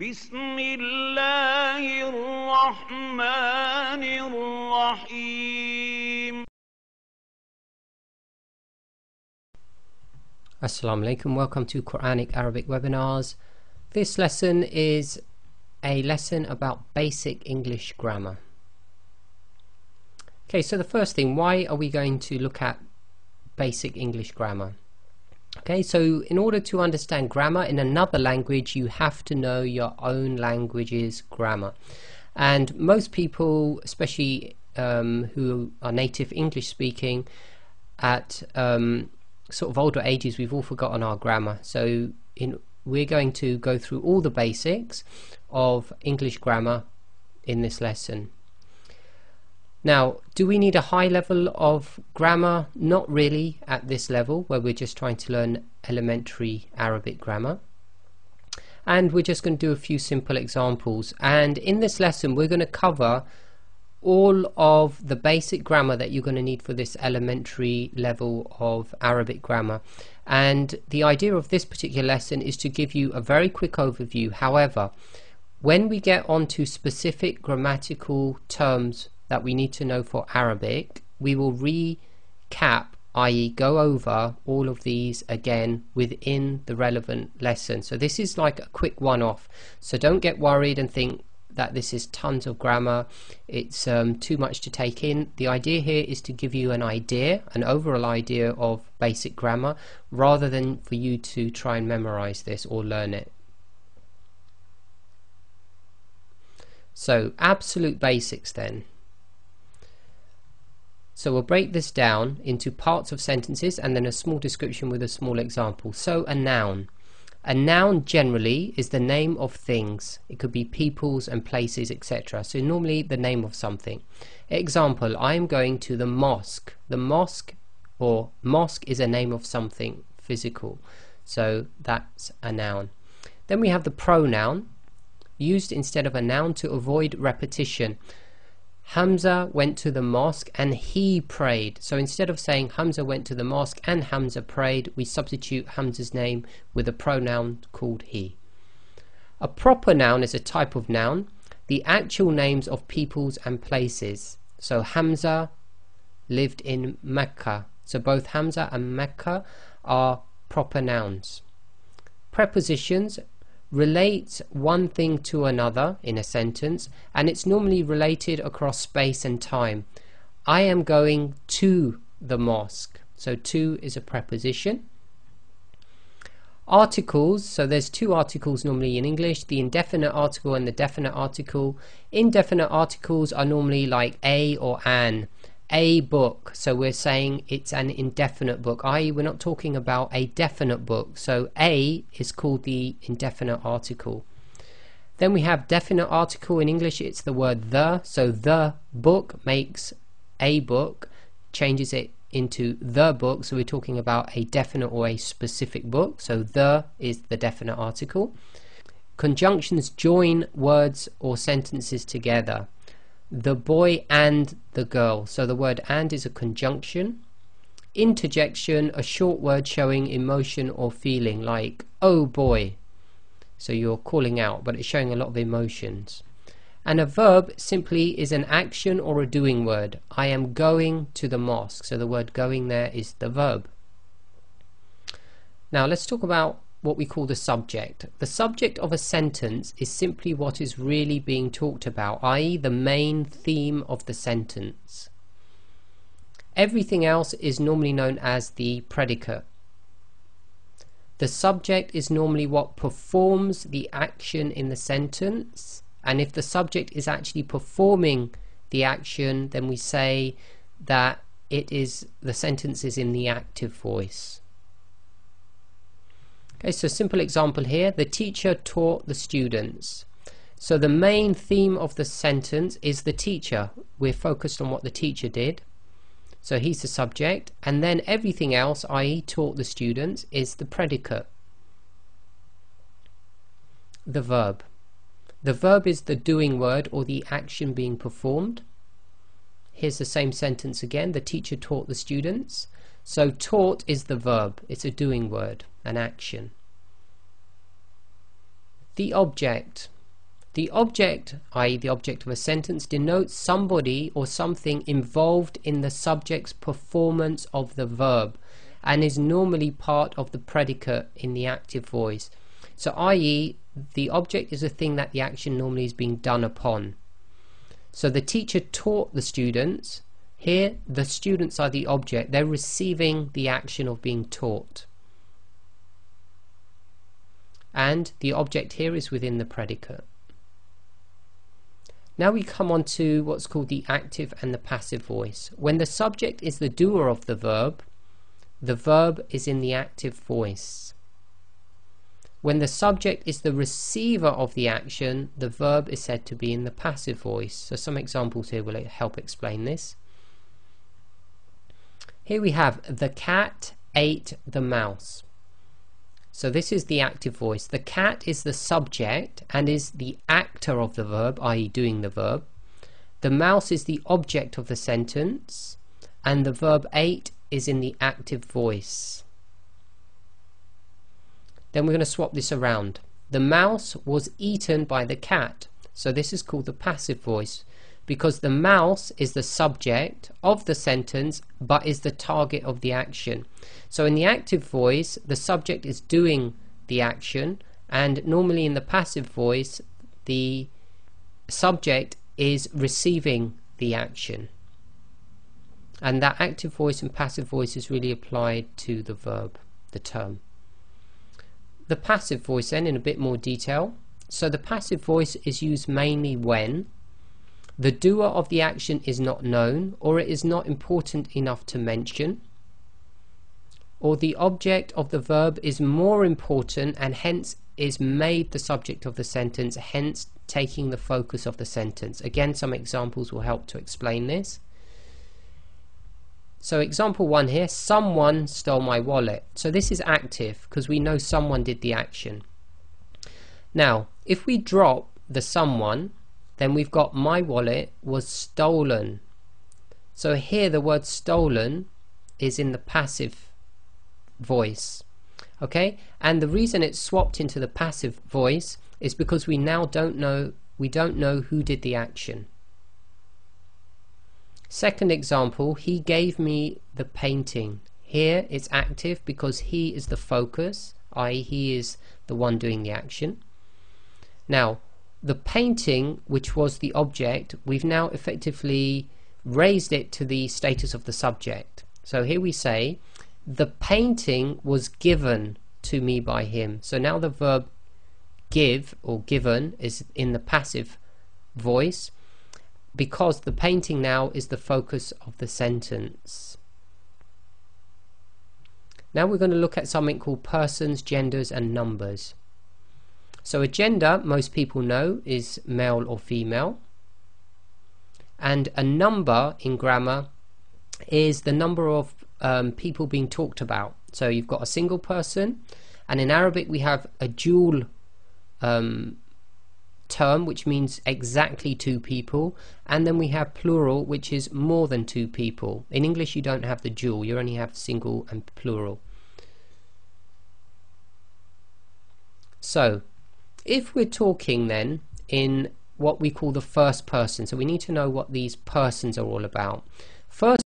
بسم الله الرحمن الرحيم. Assalamu alaikum, welcome to Quranic Arabic webinars. This lesson is a lesson about basic English grammar. Okay, so the first thing, why are we going to look at basic English grammar? Okay, so in order to understand grammar in another language, you have to know your own language's grammar. And most people, especially who are native English speaking, at sort of older ages, we've all forgotten our grammar. So we're going to go through all the basics of English grammar in this lesson. Now, do we need a high level of grammar? Not really at this level, where we're just trying to learn elementary Arabic grammar. And we're just going to do a few simple examples. And in this lesson, we're going to cover all of the basic grammar that you're going to need for this elementary level of Arabic grammar. And the idea of this particular lesson is to give you a very quick overview. However, when we get onto specific grammatical terms that we need to know for Arabic, we will recap, i.e. go over all of these again within the relevant lesson. So this is like a quick one-off, so don't get worried and think that this is tons of grammar. It's too much to take in. The idea here is to give you an idea, an overall idea of basic grammar, rather than for you to try and memorize this or learn it. So absolute basics then. So we'll break this down into parts of sentences and then a small description with a small example. So a noun. A noun generally is the name of things. It could be peoples and places, etc. So normally the name of something. Example, I am going to the mosque. The mosque or mosque is a name of something physical. So that's a noun. Then we have the pronoun, used instead of a noun to avoid repetition. Hamza went to the mosque and he prayed. So instead of saying Hamza went to the mosque and Hamza prayed, we substitute Hamza's name with a pronoun called he. A proper noun is a type of noun, the actual names of peoples and places. So Hamza lived in Mecca. So both Hamza and Mecca are proper nouns. Prepositions relate one thing to another in a sentence, and it's normally related across space and time. I am going to the mosque. So to is a preposition. Articles, so there's two articles normally in English, the indefinite article and the definite article. Indefinite articles are normally like a or an. A book, so we're saying it's an indefinite book, i.e. we're not talking about a definite book. So a is called the indefinite article. Then we have definite article. In English it's the word the, so the book makes a book, changes it into the book, so we're talking about a definite or a specific book. So the is the definite article. Conjunctions join words or sentences together. The boy and the girl, so the word and is a conjunction. Interjection, a short word showing emotion or feeling, like oh boy, so you're calling out but it's showing a lot of emotions. And a verb simply is an action or a doing word. I am going to the mosque, so the word going there is the verb. Now let's talk about what we call the subject. The subject of a sentence is simply what is really being talked about, i.e. the main theme of the sentence. Everything else is normally known as the predicate. The subject is normally what performs the action in the sentence, and if the subject is actually performing the action, then we say that the sentence is in the active voice. Okay, so simple example here, the teacher taught the students. So the main theme of the sentence is the teacher. We're focused on what the teacher did. So he's the subject, and then everything else, i.e. taught the students, is the predicate. The verb. The verb is the doing word or the action being performed. Here's the same sentence again, the teacher taught the students. So taught is the verb, it's a doing word, an action. The object. The object, i.e. the object of a sentence, denotes somebody or something involved in the subject's performance of the verb and is normally part of the predicate in the active voice. So i.e. the object is a thing that the action normally is being done upon. So the teacher taught the students. Here the students are the object. They're receiving the action of being taught. And the object here is within the predicate. Now we come on to what's called the active and the passive voice. When the subject is the doer of the verb is in the active voice. When the subject is the receiver of the action, the verb is said to be in the passive voice. So some examples here will help explain this. Here we have the cat ate the mouse. So this is the active voice. The cat is the subject and is the actor of the verb, i.e. doing the verb. The mouse is the object of the sentence, and the verb ate is in the active voice. Then we're going to swap this around. The mouse was eaten by the cat. So this is called the passive voice, because the mouse is the subject of the sentence but is the target of the action. So in the active voice, the subject is doing the action, and normally in the passive voice, the subject is receiving the action. And that active voice and passive voice is really applied to the verb, the term. The passive voice then in a bit more detail. So the passive voice is used mainly when the doer of the action is not known, or it is not important enough to mention, or the object of the verb is more important and hence is made the subject of the sentence, hence taking the focus of the sentence. Again, some examples will help to explain this. So example 1 here, someone stole my wallet. So this is active because we know someone did the action. Now if we drop the someone, then we've got my wallet was stolen. So here the word stolen is in the passive voice. Okay, and the reason it's swapped into the passive voice is because we now don't know who did the action. Second example, he gave me the painting. Here it's active because he is the focus, i.e. he is the one doing the action. Now the painting, which was the object, we've now effectively raised it to the status of the subject. So here we say the painting was given to me by him. So now the verb give or given is in the passive voice because the painting now is the focus of the sentence. Now we're going to look at something called persons, genders and numbers. So a gender, most people know, is male or female, and a number in grammar is the number of people being talked about. So you've got a single person, and in Arabic we have a dual term, which means exactly two people, and then we have plural, which is more than two people. In English you don't have the dual, you only have single and plural. So if we're talking then in what we call the first person, so we need to know what these persons are all about. First